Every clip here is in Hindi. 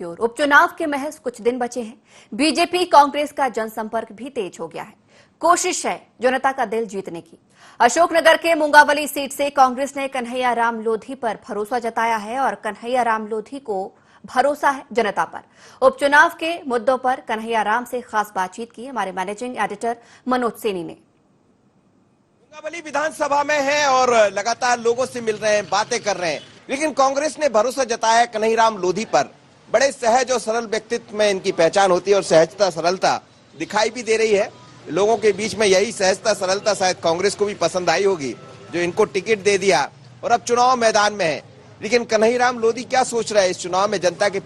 की ओर उपचुनाव के महज कुछ दिन बचे हैं। बीजेपी कांग्रेस का जनसंपर्क भी तेज हो गया है। कोशिश है जनता का दिल जीतने की। अशोकनगर के मुंगावली सीट से कांग्रेस ने कन्हैया राम लोधी पर भरोसा जताया है और कन्हैया राम लोधी को भरोसा है जनता पर। उपचुनाव के मुद्दों पर कन्हैया राम से खास बातचीत की हमारे मैनेजिंग एडिटर मनोज सेनी ने। मुंगावली विधानसभा में है और लगातार लोगों से मिल रहे हैं, बातें कर रहे हैं, लेकिन कांग्रेस ने भरोसा जताया है कन्हैया राम लोधी पर। बड़े सहज और सरल व्यक्तित्व में इनकी पहचान होती है और सहजता सरलता दिखाई भी दे रही है लोगों के बीच में। यही सहजता सरलता शायद कांग्रेस को भी पसंद आई होगी, जो इनको टिकट दे दिया और अब चुनाव मैदान में है। लेकिन कन्हैया राम लोधी क्या सोच रहे हैं इस चुनाव में जनता के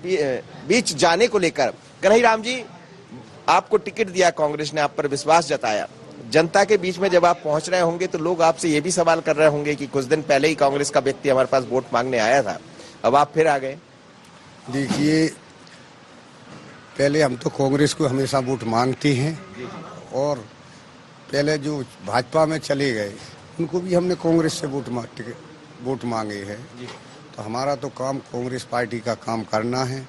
बीच जाने को लेकर? कन्हैया राम जी, आपको टिकट दिया कांग्रेस ने, आप पर विश्वास जताया, जनता के बीच में जब आप पहुंच रहे होंगे तो लोग आपसे ये भी सवाल कर रहे होंगे कि कुछ दिन पहले ही कांग्रेस का व्यक्ति हमारे पास वोट मांगने आया था, अब आप फिर आ गए। देखिए, पहले हम तो कांग्रेस को हमेशा वोट मांगते हैं और पहले जो भाजपा में चले गए उनको भी हमने कांग्रेस से वोट मांगे हैं। तो हमारा तो काम कांग्रेस पार्टी का काम करना है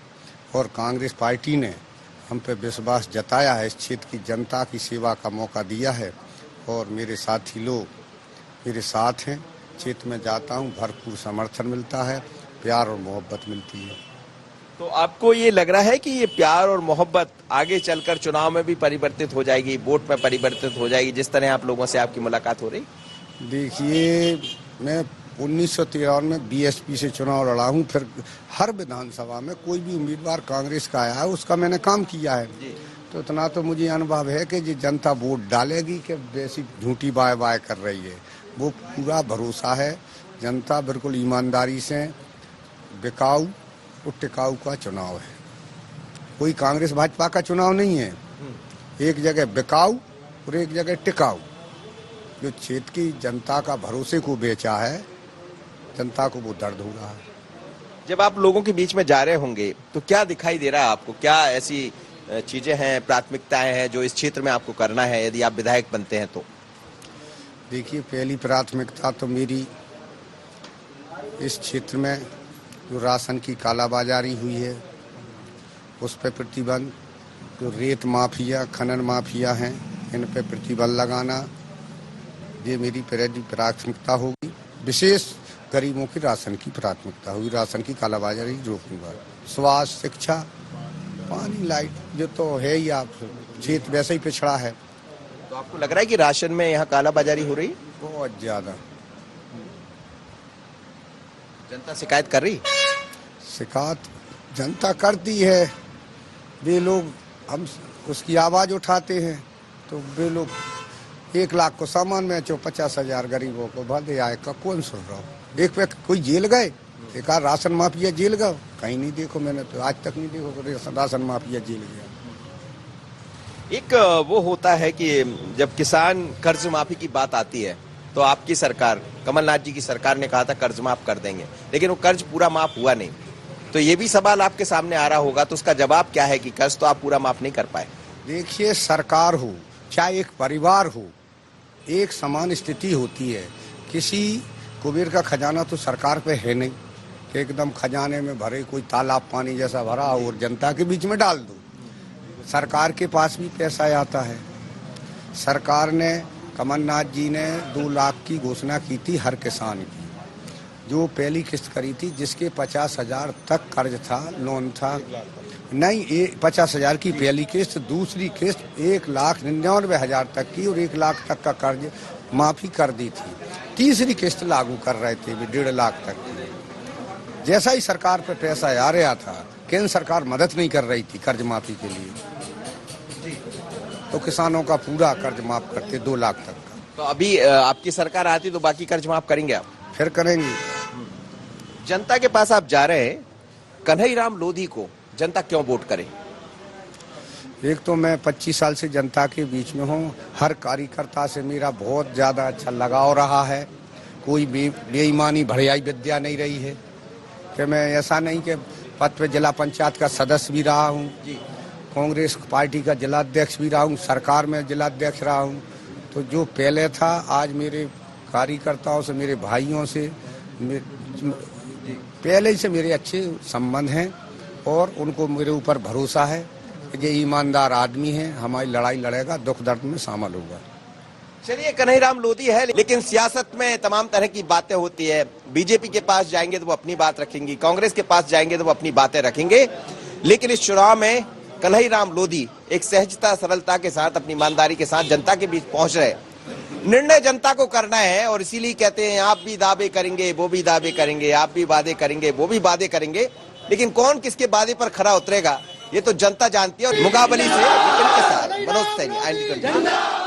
और कांग्रेस पार्टी ने हम पे विश्वास जताया है, इस क्षेत्र की जनता की सेवा का मौका दिया है और मेरे साथी लोग मेरे साथ हैं। क्षेत्र में जाता हूँ, भरपूर समर्थन मिलता है, प्यार और मोहब्बत मिलती है। तो आपको ये लग रहा है कि ये प्यार और मोहब्बत आगे चलकर चुनाव में भी परिवर्तित हो जाएगी, वोट में परिवर्तित हो जाएगी, जिस तरह आप लोगों से आपकी मुलाकात हो रही? देखिए, मैं 1953 में बीएसपी से चुनाव लड़ा हूँ, फिर हर विधानसभा में कोई भी उम्मीदवार कांग्रेस का आया है उसका मैंने काम किया है। तो इतना तो मुझे अनुभव है कि जो जनता वोट डालेगी कि वैसी झूठी बाय बाय कर रही है, वो पूरा भरोसा है। जनता बिल्कुल ईमानदारी से, बिकाऊ और टिकाऊ का चुनाव है, कोई कांग्रेस भाजपा का चुनाव नहीं है। एक जगह बिकाऊ और एक जगह टिकाऊ। जो क्षेत्र की जनता का भरोसे को बेचा है, जनता को वो दर्द हो रहा है। जब आप लोगों के बीच में जा रहे होंगे तो क्या दिखाई दे रहा है आपको? क्या ऐसी चीजें हैं, प्राथमिकताएं हैं जो इस क्षेत्र में आपको करना है यदि आप विधायक बनते हैं तो? देखिए, पहली प्राथमिकता तो मेरी इस क्षेत्र में जो राशन की कालाबाजारी हुई है उस पर प्रतिबंध, जो रेत माफिया, खनन माफिया हैं, इन पर प्रतिबंध लगाना, ये मेरी पहली प्राथमिकता होगी। विशेष गरीबों की राशन की प्राथमिकता होगी, राशन की कालाबाजारी रोकूंगा। स्वास्थ्य, शिक्षा, पानी, लाइट, जो तो है ही, आप क्षेत्र वैसे ही पिछड़ा है। तो आपको लग रहा है कि राशन में यहाँ कालाबाजारी हो रही? बहुत ज्यादा। जनता शिकायत कर रही? शिकायत जनता करती है, वे लोग हम उसकी आवाज उठाते हैं तो वे लोग 1 लाख को सामान में 50,000 गरीबों को भर आए का कौन सुन रहा हो? एक पे कोई जेल गए, एक राशन माफिया जेल गए, कहीं नहीं देखो, मैंने तो आज तक नहीं देखो राशन माफिया जेल गया। एक वो होता है कि जब किसान कर्ज माफी की बात आती है तो आपकी सरकार, कमलनाथ जी की सरकार ने कहा था कर्ज माफ कर देंगे, लेकिन वो कर्ज पूरा माफ हुआ नहीं। तो ये भी सवाल आपके सामने आ रहा होगा, तो उसका जवाब क्या है कि कर्ज तो आप पूरा माफ नहीं कर पाए? देखिए, सरकार हो चाहे एक परिवार हो, एक समान स्थिति होती है। किसी कुबेर का खजाना तो सरकार पे है नहीं कि एकदम खजाने में भरे कोई तालाब पानी जैसा भरा और जनता के बीच में डाल दो। सरकार के पास भी पैसा आता है। सरकार ने, कमलनाथ जी ने 2 लाख की घोषणा की थी हर किसान की, जो पहली किस्त करी थी, जिसके 50,000 तक कर्ज था, लोन था। नहीं, 50,000 की पहली किस्त, दूसरी किस्त 1,99,000 तक की और 1 लाख तक का कर्ज माफी कर दी थी। तीसरी किस्त लागू कर रहे थे 1.5 लाख तक की। जैसा ही सरकार पे पैसा आ रहा था, केंद्र सरकार मदद नहीं कर रही थी कर्ज माफी के लिए, तो किसानों का पूरा कर्ज माफ करते 2 लाख तक का। तो अभी आपकी सरकार आती तो बाकी कर्ज माफ करेंगे आप? फिर करेंगे। जनता के पास आप जा रहे हैं, कन्हैया राम लोधी को जनता क्यों वोट करे? एक तो मैं 25 साल से जनता के बीच में हूँ, हर कार्यकर्ता से मेरा बहुत ज़्यादा अच्छा लगाव रहा है। कोई बेईमानी भड़ियाई विद्या नहीं रही है कि मैं, ऐसा नहीं कि पद पे जिला पंचायत का सदस्य भी रहा हूँ, कांग्रेस पार्टी का जिलाध्यक्ष भी रहा हूँ, सरकार में जिलाध्यक्ष रहा हूँ। तो जो पहले था, आज मेरे कार्यकर्ताओं से, मेरे भाइयों से पहले से मेरे अच्छे संबंध हैं और उनको मेरे ऊपर भरोसा है कि ये ईमानदार आदमी है, हमारी लड़ाई लड़ेगा, दुख दर्द में शामिल होगा। चलिए, कन्हैयाराम लोधी है, लेकिन सियासत में तमाम तरह की बातें होती है। बीजेपी के पास जाएंगे तो वो अपनी बात रखेंगी, कांग्रेस के पास जाएंगे तो वो अपनी बातें रखेंगे, लेकिन इस चुनाव में कन्हैयाराम लोधी एक सहजता सरलता के साथ, अपनी ईमानदारी के साथ जनता के बीच पहुंच रहे। निर्णय जनता को करना है और इसीलिए कहते हैं आप भी दावे करेंगे, वो भी दावे करेंगे, आप भी वादे करेंगे, वो भी वादे करेंगे, लेकिन कौन किसके वादे पर खरा उतरेगा ये तो जनता जानती है। और मुंगावली से विपिन के साथ मनोज सैनी, IND 20।